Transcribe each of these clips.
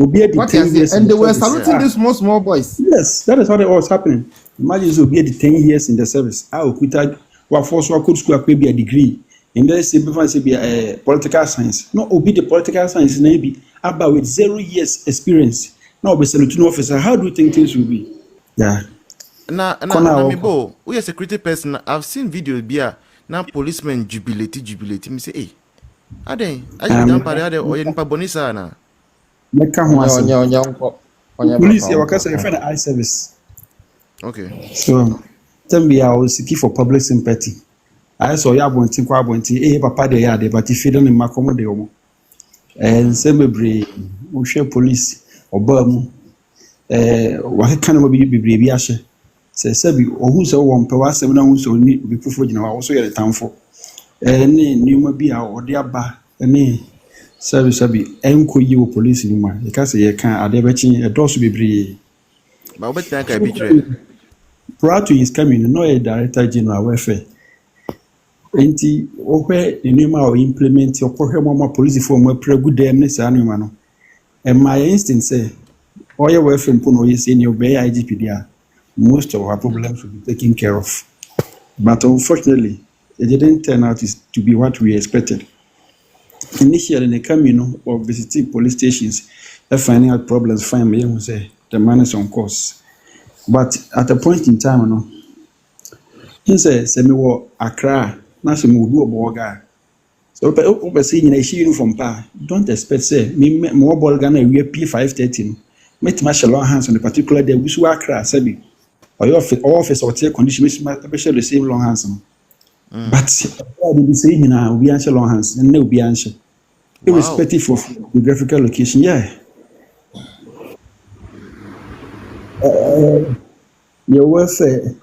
Obi at the 10 years and they were saluting these small boys. Yes, that is how it was happening. Imagine so be at the 10 years in the service. I would what for so I could school be a degree. In the same be a political science. No, Obi the political science maybe about with 0 years experience. Now be saluting officer. How do you think things will be? Yeah. Na we a security person. I've seen videos be a now policeman jubilate. Me say, hey, ade, IGP Dampare ade oye nipa bonisa na. Meka ho ase. Police ya wakasa refer the eye service. Okay. So, tell me I was seeking for public sympathy. I saw ya bonti kwa bonti papa de ya de but if you don't makomo de omo. And sebebre wo hwe police oba mu wa ka na bi bi ahye. Se bi ohun se wo mpe wa asem na hu so ni bi fufo gina wa wo so yere tamfo. Ne niuma bi a ode aba ne sabi enko yi wo police ni ma e ka se ye kan ade ba chin e doso bebre ba wo betan ka bi tre prior to his coming no a director general welfare enti wo hwe niuma o implement o hwe mo police for mo pre good dem ne sa niuma no e my instance say oye welfare mpo no ye say ni obey IGP dia most of our problems will be taken care of, but unfortunately it didn't turn out to be what we expected. Initially, they come, or visiting police stations, they're finding out problems, find me, and say the man is on course. But at a point in time, he says, "Send me what Accra, now some will do a boga." So, over seeing a uniform pa, don't expect say me more ball Ghana we P513. Met my long hands on the particular day, which were Accra, sabi. Or your office or take condition, especially the same long hands. But I will be saying now, we answer long hands, and no be answer. Irrespective of the geographical location, yeah. Your welfare,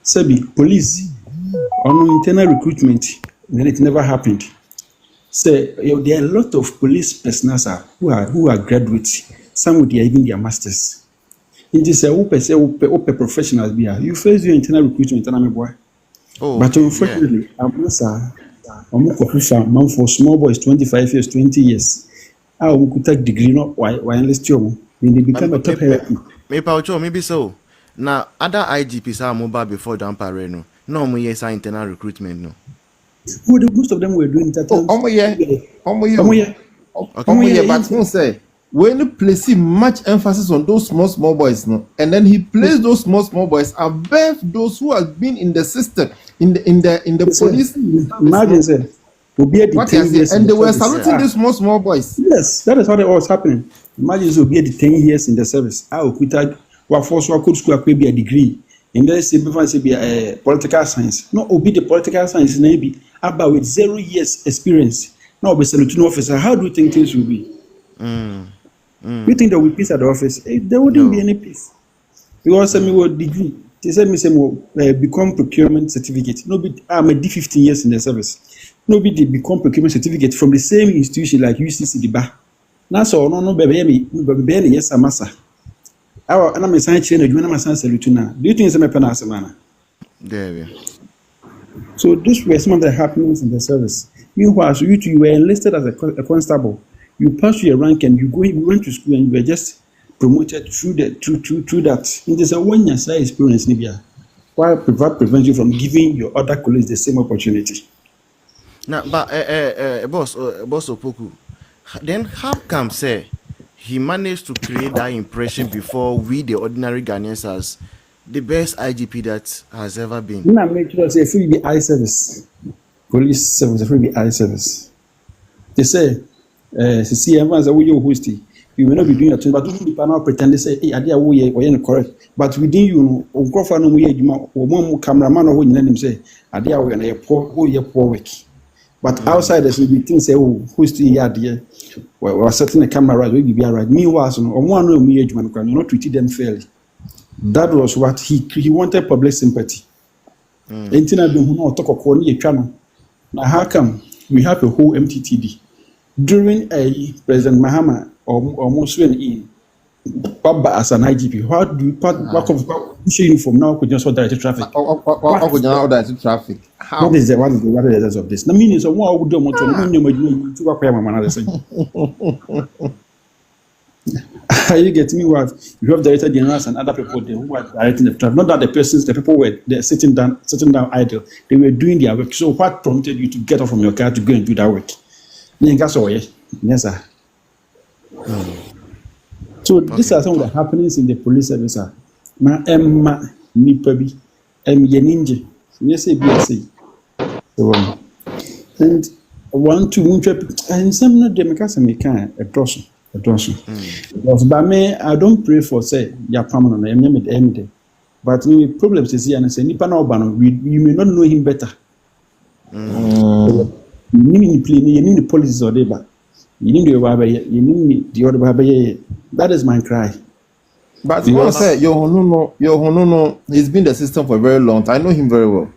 Sabi, police, on internal recruitment, then it never happened. So there are a lot of police personnel who are graduates, some with even their masters. It is a open professionals be you face your internal recruitment and boy. Oh, but unfortunately, I'm for small boys 25 years, 20 years. I could take degree not why enlist you when they become a top hierarchy. Maybe so. Now other IGPs are mobile before Dampare no more yes internal recruitment no. Who most of them were doing that. But no say when you place much emphasis on those small boys, no, and then he placed those small boys above those who have been in the system, in the police. Imagine, sir, and they were saluting these small boys. Yes, that is how it was happening. Imagine so be at the 10 years in the service. I will quit what for so I could school be a degree. In the same be a political science. No, be the political science maybe about with 0 years experience. Now be saluting officer. How do you think things will be? You think there will be peace at the office? There wouldn't be any peace. Because me what degree. They said me say become procurement certificate. No be I'm a D15 years in the service. No be they become procurement certificate from the same institution like UCC the bar. Now so no baby yes amasa. Our and I'm saying change when I'm saying salute now. Do you think it's a penance man? There. So this was some of the happenings in the service. Meanwhile, so you were enlisted as a constable. You pass your rank and you went to school and you were just promoted through that. It is a 1 year experience, Nibia. Why prevent you from giving your other colleagues the same opportunity? Now, but boss Opoku, then how come say he managed to create that impression before we the ordinary Ghanaians as the best IGP that has ever been? I make sure say free be eye service, police service, free be eye service. They say. See, everyone's a way you hosty. You may not be doing that, but you cannot pretend to say, "Hey, I did a correct." But within you, one cameraman or when you say, "I did a poor work." But outsiders will be things say, "Oh, who's the idea?" Well, setting a camera right, we be right. Meanwhile, on one of me, you not treat them fairly. That was what he wanted public sympathy. Now, how come we have a whole MTTD? During a President Mahama almost went in as an IGP, what do you uniform now could just direct traffic? What is the result of this? The meaning is what would do Are you getting me? What you have director generals and other people there who are directing the traffic. Not that the people were they're sitting down idle. They were doing their work. So what prompted you to get off from your car to go and do that work? Yes, sir. So these are some of the happenings in the police service. Ma Emma Nipabi Yeninje. Yes, BSC. So and one to and some not democracy can a dozen. Because by me, I don't pray for say ya permanent. But the problem is here and say Nipa na Obano, you may not know him better. You need the policies or labor. You need the other. That is my cry. But you want to say, your Honono, he's been in the system for a very long time. I know him very well.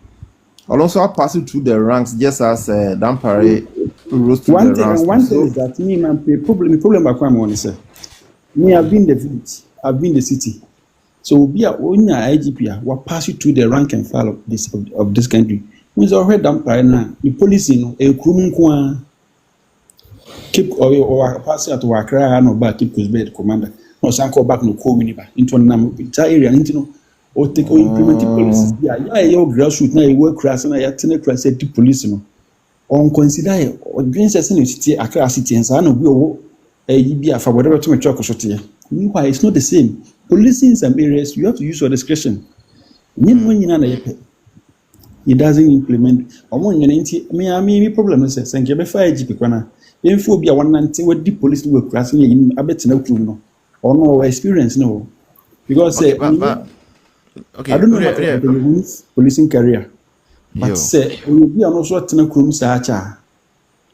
I'll also pass you through the ranks just as Dampare rose through the ranks. One thing is that me, man, the problem back when I want to say, me, I've been in the village, I've been in the city. So we are only IGP, will pass you through the rank and file of this country. We already Dampare now. The police, a criminal keep or pass out to our cry no back keep his bed commander. No sanko back no call miniba into an area into or take or implement policies. Yeah, your grassroots now you work class and I attend class the police no. On consider or green city Accra city and Sano go a for whatever to my chalk or shot. Meanwhile, it's not the same. Policing in some areas you have to use your discretion. When you know it doesn't implement or when you me problem is thank you before IGP Kwana. Phobia 190 with the police work classing in a bit no or no experience no because Okay, I don't know what the policing career, but say will be also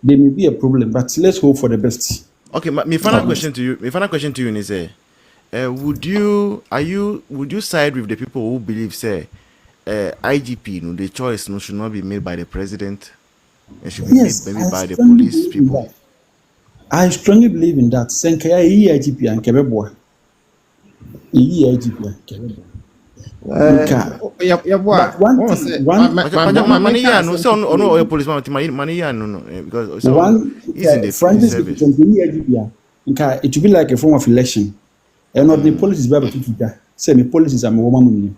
there may be a problem, but let's hope for the best. Okay, my final question to you. My final question to you is, would you side with the people who believe say IGP no the choice no should not be made by the president? It should be made maybe by the police people. I strongly believe in that. Senkaya IGP and Kebeboa. IGP and Kebeboa. It will be like a form of election. And not the police is better to do that. Say the police is a woman.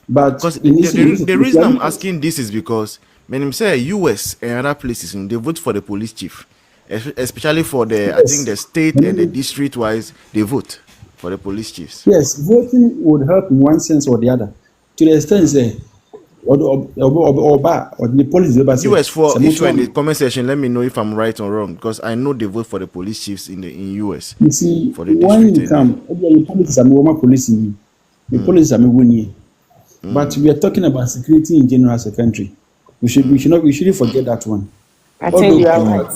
But the reason I'm asking this is because when you say US and other places, they vote for the police chief, especially for the I think the state and the district wise, they vote for the police chiefs. Yes, voting would help in one sense or the other. To the extent say, or the police. US for issue in the comment section. Let me know if I'm right or wrong because I know they vote for the police chiefs in US. You see, for the when you come, the police are more police in the police are winning. But we are talking about security in general as a country. We shouldn't forget that one. I think you are right.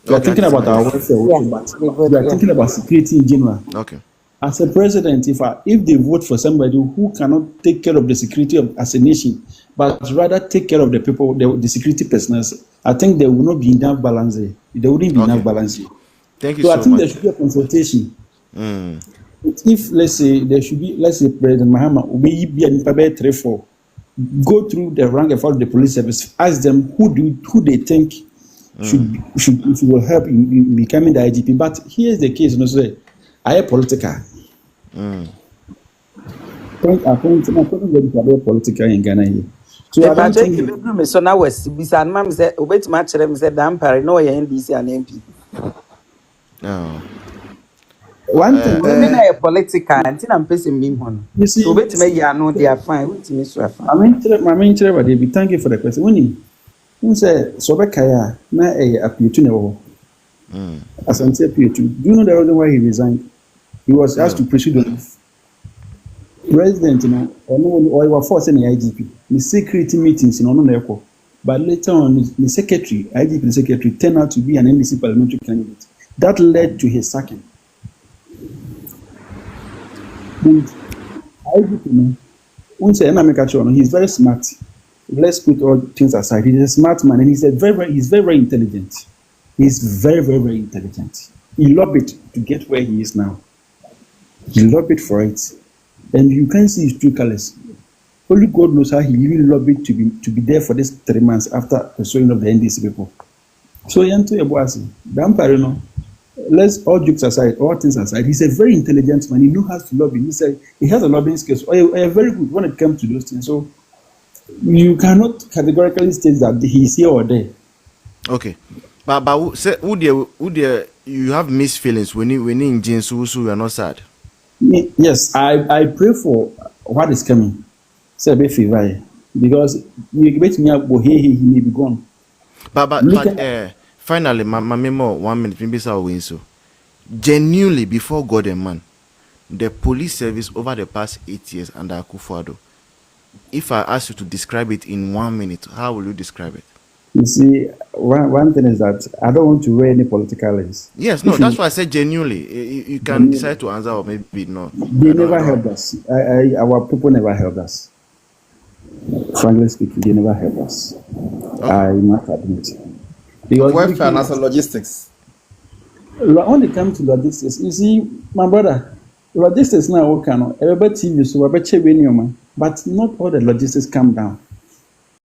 We are thinking about our welfare, but we are thinking about security in general. Okay. As a president, if they vote for somebody who cannot take care of the security as a nation, but rather take care of the people, the security personnel, I think there will not be enough balance there. There wouldn't be enough balance here. Thank you so much. I think there should be a consultation. If let's say President Mahama will be an 3-4, go through the rank and file of the police service, ask them who they think should will help in becoming the IGP. But here's the case, say I am political. I think political in Ghana here. So I don't think so now West Bisan Mam said obey match them said Dampare no NDC and MP. No. One thing women are political and I'm facing me one. You see, so wait me ya know they are fine. Wait me so fine. I mean thank you for the question. When you say Sobekaya na appeal to no as I said, do you know the reason why he resigned? He was asked to pursue the president, or he was forced in the IGP. The security meetings in Onoeko. But later on, the secretary, IGP secretary, turned out to be an NDC parliamentary candidate. That led to his sacking. And IGP, he's very smart. Let's put all things aside. He's a smart man, and he's very intelligent. He's very, very, very intelligent. He lobbied to get where he is now. He lobbied for it. And you can see his true colors. Only God knows how he really lobbied to be there for these 3 months after the sowing of the NDC people. So, Yanto Yabuasi, Dampare, let's all jokes aside, all things aside, he's a very intelligent man. He knows how to lobby. He said he has a lobbying skills. Very good when it comes to those things. So you cannot categorically state that he's here or there. Okay, but who there you have mixed feelings when in Jane so you are not sad. Yes, I pray for what is coming. Say be favor because you get me up he may be gone. But finally, my memo 1 minute maybe so win so. Genuinely before God and man, the police service over the past 8 years under Akufo-Addo. If I ask you to describe it in 1 minute, how will you describe it? You see, one thing is that I don't want to wear any political lens. Yes, no, that's why I said genuinely. You can decide to answer or maybe not. They never helped us. Our people never helped us. Frankly speaking, they never helped us. Okay. I must admit. Because welfare and also logistics. When it comes to logistics, you see, my brother, logistics now okay, no. Everybody TV so but not all the logistics come down.